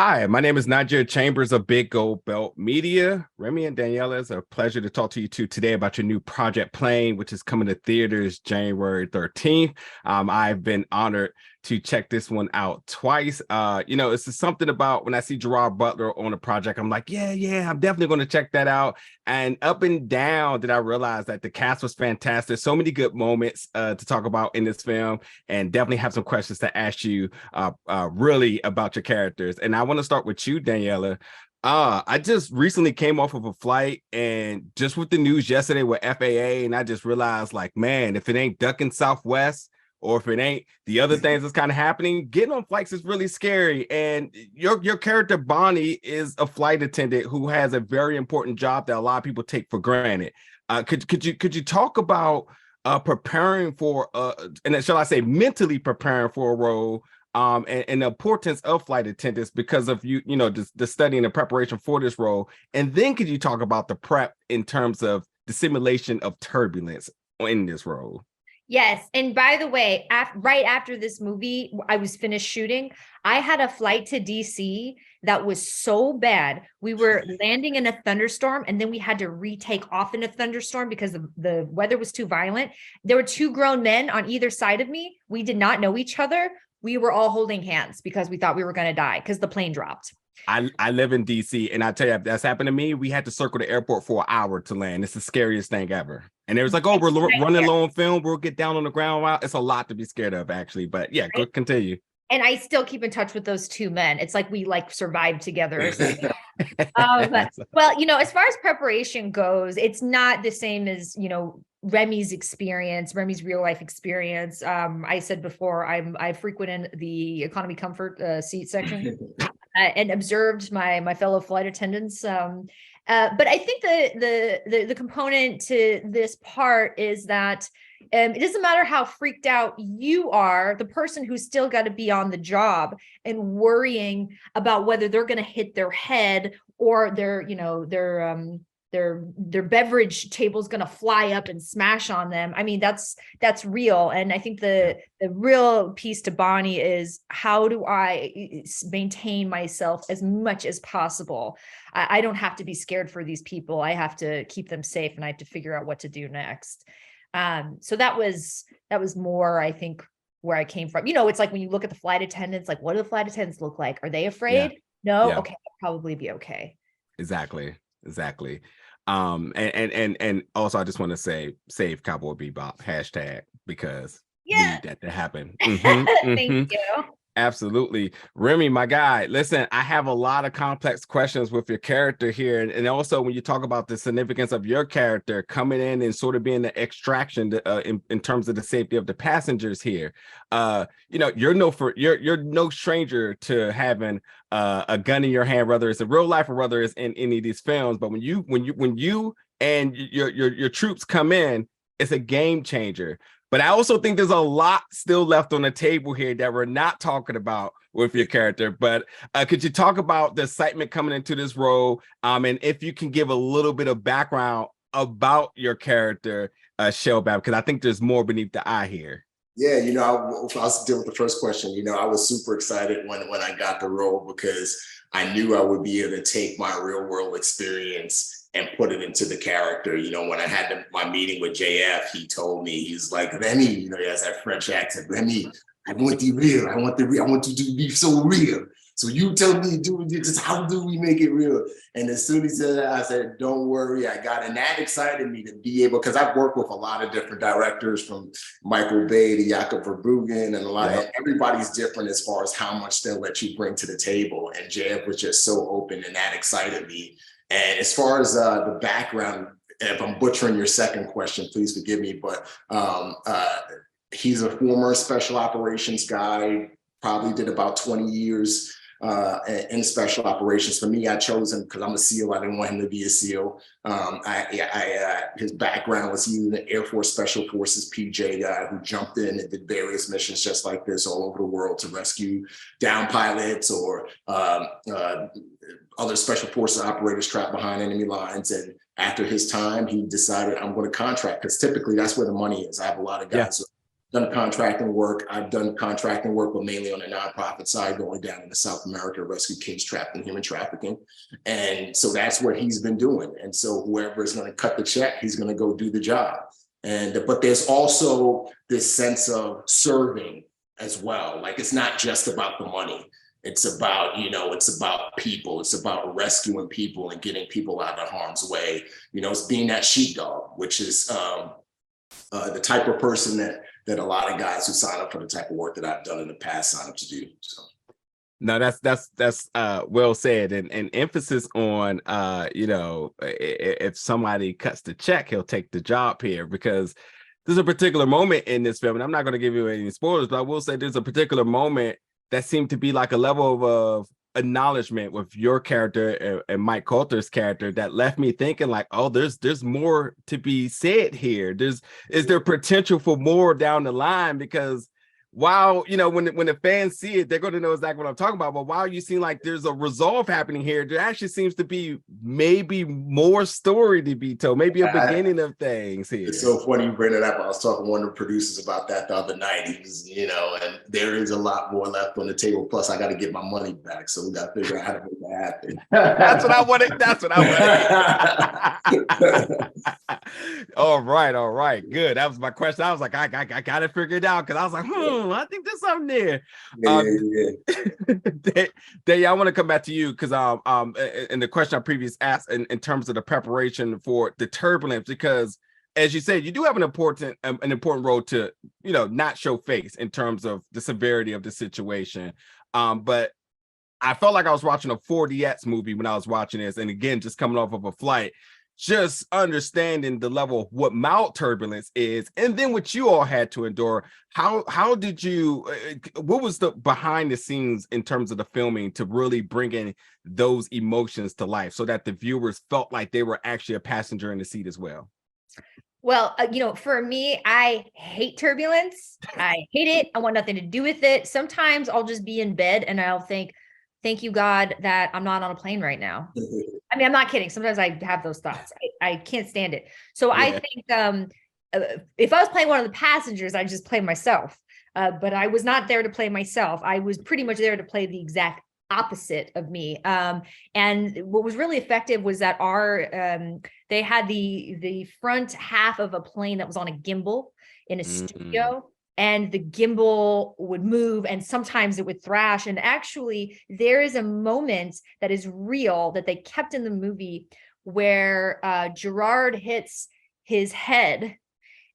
Hi, my name is Niger Chambers of Big Gold Belt Media. Remi and Daniella, it's a pleasure to talk to you two today about your new project Plane, which is coming to theaters January 13th. I've been honored to check this one out twice. It's just something about when I see Gerard Butler on a project, I'm like, yeah, I'm definitely going to check that out. And up and down did I realize that the cast was fantastic. So many good moments to talk about in this film, and definitely have some questions to ask you really about your characters. And I want to start with you, Daniela. I just recently came off of a flight, and just with the news yesterday with FAA, and I just realized, like, man, if it ain't ducking Southwest, or if it ain't the other things that's kind of happening, getting on flights is really scary. And your character Bonnie is a flight attendant who has a very important job that a lot of people take for granted. Could you talk about preparing for and shall I say mentally preparing for a role, and the importance of flight attendants because of the study and the preparation for this role? And then could you talk about the prep in terms of the simulation of turbulence in this role? Yes. And by the way, right after this movie, I was finished shooting. I had a flight to DC that was so bad. We were landing in a thunderstorm, and then we had to retake off in a thunderstorm because the weather was too violent. There were two grown men on either side of me. We did not know each other. We were all holding hands because we thought we were going to die because the plane dropped. I live in DC, and I tell you, if that's happened to me, we had to circle the airport for an hour to land. It's the scariest thing ever. And it was like, oh, we're running low on film. We'll get down on the ground. Wow, it's a lot to be scared of, actually. But yeah, go continue. And I still keep in touch with those two men. It's like we survived together. Well, as far as preparation goes, it's not the same as, Remi's experience, Remi's real life experience. I said before, I frequented the economy comfort seat section and observed my fellow flight attendants. But I think the component to this part is that it doesn't matter how freaked out you are, the person who's still got to be on the job and worrying about whether they're going to hit their head or their beverage table is going to fly up and smash on them. I mean, that's real. And I think the real piece to Bonnie is, how do I maintain myself as much as possible? I don't have to be scared for these people. I have to keep them safe, and I have to figure out what to do next. So that was more, I think, where I came from. It's like when you look at the flight attendants, like, what do the flight attendants look like? Are they afraid? Yeah. No. Yeah. Okay, I'll probably be okay. Exactly. And also I just want to say, save Cowboy Bebop hashtag, because Yeah. need that to happen. Thank you. Absolutely. Remi, my guy, listen, I have a lot of complex questions with your character here. And also when you talk about the significance of your character coming in and sort of being the extraction in terms of the safety of the passengers here. You're no stranger to having a gun in your hand, whether it's in real life or whether it's in any of these films. But when you and your troops come in, it's a game changer. But I also think there's a lot still left on the table here that we're not talking about with your character. But could you talk about the excitement coming into this role? And if you can give a little bit of background about your character, Shellback, because I think there's more beneath the eye here. Yeah, I'll deal with the first question. I was super excited when I got the role, because I knew I would be able to take my real world experience and put it into the character. When I had my meeting with JF, he told me, he's like, Remi, he has that French accent. Remi, I want the real. I want you to be so real. So you tell me, how do we make it real? And as soon as he said that, I said, don't worry, I got it. And that excited me to be able, because I've worked with a lot of different directors, from Michael Bay to Jakob Verbruggen, and everybody's different as far as how much they'll let you bring to the table. And JF was just so open, and that excited me. And as far as the background, if I'm butchering your second question, please forgive me, but he's a former special operations guy, probably did about 20 years in special operations. For me, I chose him because I'm a SEAL. I didn't want him to be a SEAL. His background was, he was an Air Force Special Forces PJ guy who jumped in and did various missions just like this all over the world to rescue down pilots or other special forces operators trapped behind enemy lines. And after his time, he decided, I'm going to contract, because typically that's where the money is. I have a lot of guys done contracting work. I've done contracting work, but mainly on the nonprofit side, going down into South America, rescue kids trapped in human trafficking. And so that's what he's been doing. And so whoever is going to cut the check, he's going to go do the job. But there's also this sense of serving as well. Like, it's not just about the money. It's about, it's about people. It's about rescuing people and getting people out of harm's way. It's being that sheepdog, which is the type of person that a lot of guys who sign up for the type of work that I've done in the past sign up to do. So. No, that's well said, and emphasis on if somebody cuts the check, he'll take the job here, because there's a particular moment in this film, and I'm not going to give you any spoilers, but I will say there's a particular moment that seemed to be like a level of acknowledgement with your character and Mike Coulter's character that left me thinking like, oh, there's more to be said here. Is there potential for more down the line? Because while, when the fans see it, they're going to know exactly what I'm talking about. But while you seem like there's a resolve happening here, there actually seems to be maybe more story to be told, maybe a beginning of things here. It's so funny you bring it up. I was talking to one of the producers about that the other night. He was, and there is a lot more left on the table. Plus, I got to get my money back. So we got to figure out how to make that happen. That's what I wanted. That's what I wanted. All right. Good. That was my question. I was like, I got to figure it out, because I was like, I think there's something there. Danielle, I want to come back to you, because in the question I previously asked in terms of the preparation for the turbulence, because as you said, you do have an important role to not show face in terms of the severity of the situation. But I felt like I was watching a 4DX movie when I was watching this, and again, just coming off of a flight, just understanding the level of what mild turbulence is, and then what you all had to endure. How did you, what was the behind the scenes in terms of the filming to really bring in those emotions to life so that the viewers felt like they were actually a passenger in the seat as well? Well, for me, I hate turbulence. I hate it. I want nothing to do with it. Sometimes I'll just be in bed and I'll think, thank you, God, that I'm not on a plane right now. I mean, I'm not kidding. Sometimes I have those thoughts. I can't stand it. So yeah. I think if I was playing one of the passengers, I'd just play myself. But I was not there to play myself. I was pretty much there to play the exact opposite of me. And what was really effective was that they had the front half of a plane that was on a gimbal in a studio. And the gimbal would move, and sometimes it would thrash. And actually, there is a moment that is real that they kept in the movie where Gerard hits his head.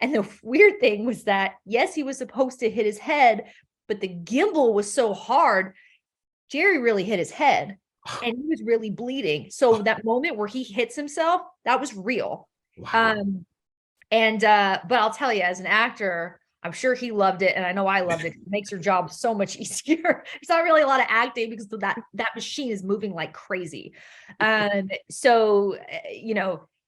And the weird thing was that, yes, he was supposed to hit his head, but the gimbal was so hard, Jerry really hit his head, and he was really bleeding. So that moment where he hits himself, that was real. Wow. But I'll tell you, as an actor, I'm sure he loved it, and I know I loved it. It makes your job so much easier. It's not really a lot of acting because that machine is moving like crazy. So,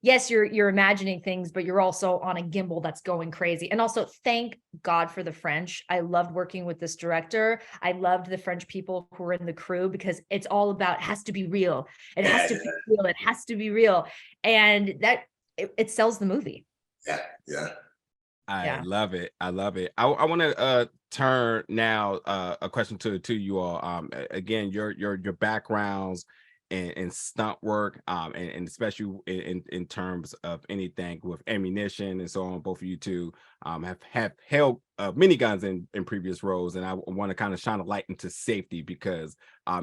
yes, you're imagining things, but you're also on a gimbal that's going crazy. And also, thank God for the French. I loved working with this director. I loved the French people who were in the crew, because it's all about, it has to be real. It has to be real. It has to be real. And that it sells the movie. Yeah. I love it. I want to turn now a question to you all. Again, your backgrounds and stunt work, and especially in terms of anything with ammunition and so on. Both of you two have held miniguns in previous roles, and I want to kind of shine a light into safety, because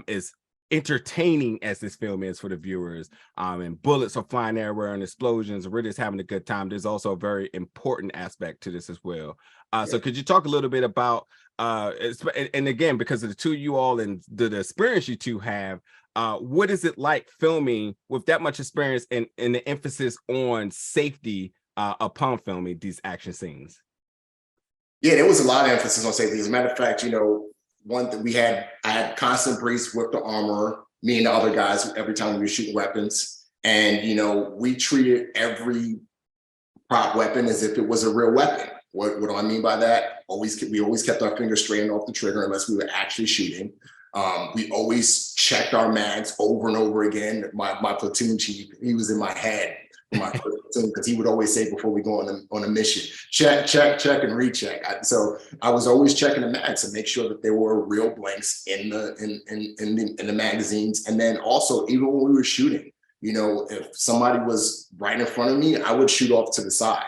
it's entertaining as this film is for the viewers, and bullets are flying everywhere and explosions, we're just having a good time. There's also a very important aspect to this as well. So could you talk a little bit about and again, because of the two of you all and the experience you two have, what is it like filming with that much experience and the emphasis on safety upon filming these action scenes? Yeah, there was a lot of emphasis on safety. As a matter of fact, one that I had constant briefs with the armorer, me and the other guys, every time we were shooting weapons. And, we treated every prop weapon as if it was a real weapon. What do I mean by that? We always kept our fingers straight off the trigger unless we were actually shooting. We always checked our mags over and over again. My platoon chief, he was in my head my first platoon, because he would always say before we go on a mission, check, and recheck. So I was always checking the mags to make sure that there were real blanks in the magazines. And then also, even when we were shooting, you know, if somebody was right in front of me, I would shoot off to the side,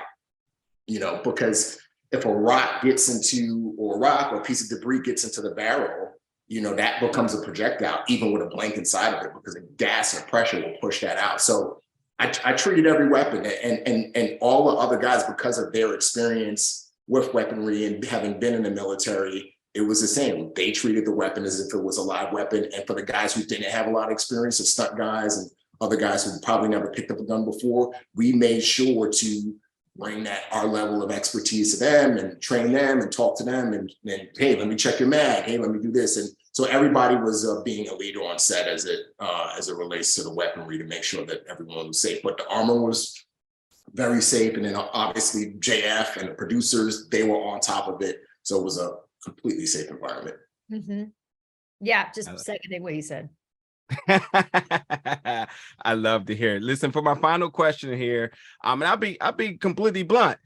you know, because if a rock or a piece of debris gets into the barrel, you know, that becomes a projectile, even with a blank inside of it, because the gas and pressure will push that out. So I treated every weapon, and all the other guys, because of their experience with weaponry and having been in the military, it was the same. They treated the weapon as if it was a live weapon. And for the guys who didn't have a lot of experience, the stunt guys and other guys who probably never picked up a gun before, we made sure to bring that our level of expertise to them and train them and talk to them and hey, let me check your mag. Hey, let me do this. And so everybody was being a leader on set as it relates to the weaponry, to make sure that everyone was safe. But the armor was very safe. And then obviously JF and the producers, they were on top of it. So it was a completely safe environment. Mm-hmm. Yeah, just seconding what you said. I love to hear it. Listen, for my final question here, and I'll be completely blunt.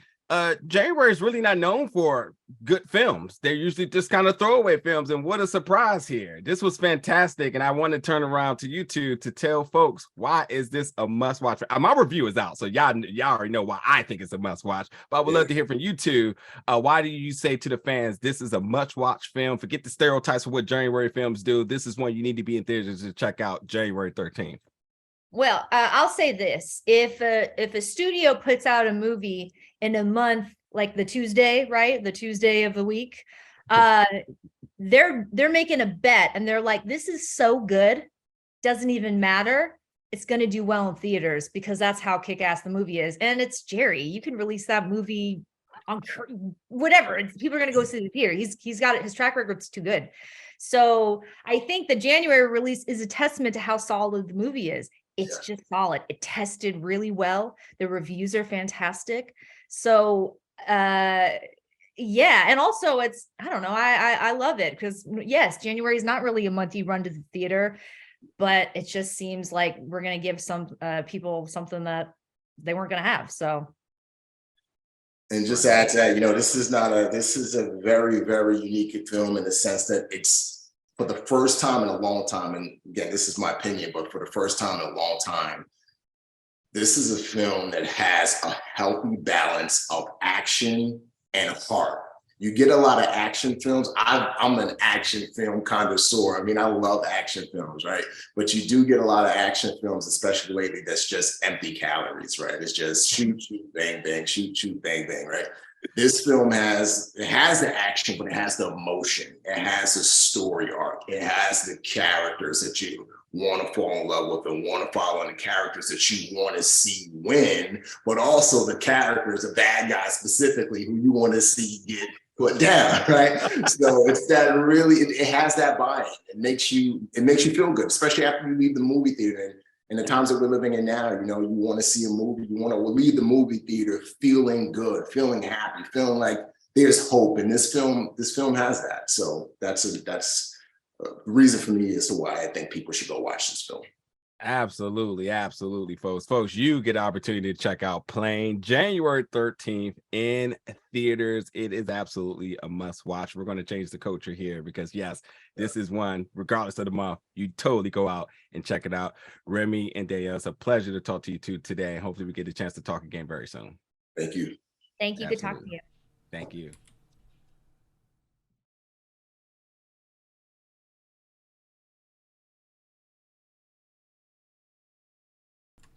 January is really not known for good films. They're usually just kind of throwaway films, and what a surprise here. This was fantastic, and I want to turn around to you two to tell folks, why is this a must-watch? My review is out, so y'all already know why I think it's a must-watch, but I would love to hear from you two. Why do you say to the fans, this is a must-watch film? Forget the stereotypes of what January films do. This is one you need to be in theaters to check out, January 13th. Well, I'll say this. If a studio puts out a movie in a month, like the Tuesday, right? The Tuesday of the week, they're making a bet, and they're like, this is so good, doesn't even matter. It's going to do well in theaters, because that's how kick-ass the movie is. And it's Jerry. You can release that movie on whatever. People are going to go see the theater. He's got it. His track record's too good. So I think the January release is a testament to how solid the movie is. It's just solid. It tested really well. The reviews are fantastic. So yeah, and also it's, I don't know, I love it, because yes, January is not really a month you run to the theater, but it just seems like we're going to give some people something that they weren't going to have. So, and just to add to that, you know, this is a very, very unique film in the sense that it's, for the first time in a long time, and again, this is my opinion, but for the first time in a long time, this is a film that has a healthy balance of action and heart. You get a lot of action films. I'm an action film connoisseur. I mean, I love action films, right? But you do get a lot of action films, especially lately, that's just empty calories, right? It's just shoot, shoot, bang, bang, shoot, shoot, bang, bang, right? This film has the action, but it has the emotion. It has the story arc. It has the characters that you want to fall in love with and want to follow, and the characters that you want to see win, but also the characters, the bad guys specifically, who you want to see get put down, right? So it's that really, it has that buy-in. It makes you feel good, especially after you leave the movie theater. And the times that we're living in now, you know, you want to see a movie, you want to leave the movie theater feeling good, feeling happy, feeling like there's hope. And this film has that. So that's a reason for me as to why I think people should go watch this film. Absolutely, absolutely, folks. You get the opportunity to check out Plane January 13th in theaters. It is absolutely a must watch. We're going to change the culture here, because yes, this is one, regardless of the month, you totally go out and check it out. Remi and Daniella, it's a pleasure to talk to you two today. Hopefully we get a chance to talk again very soon. Thank you. Thank you. Good talking to you. Thank you.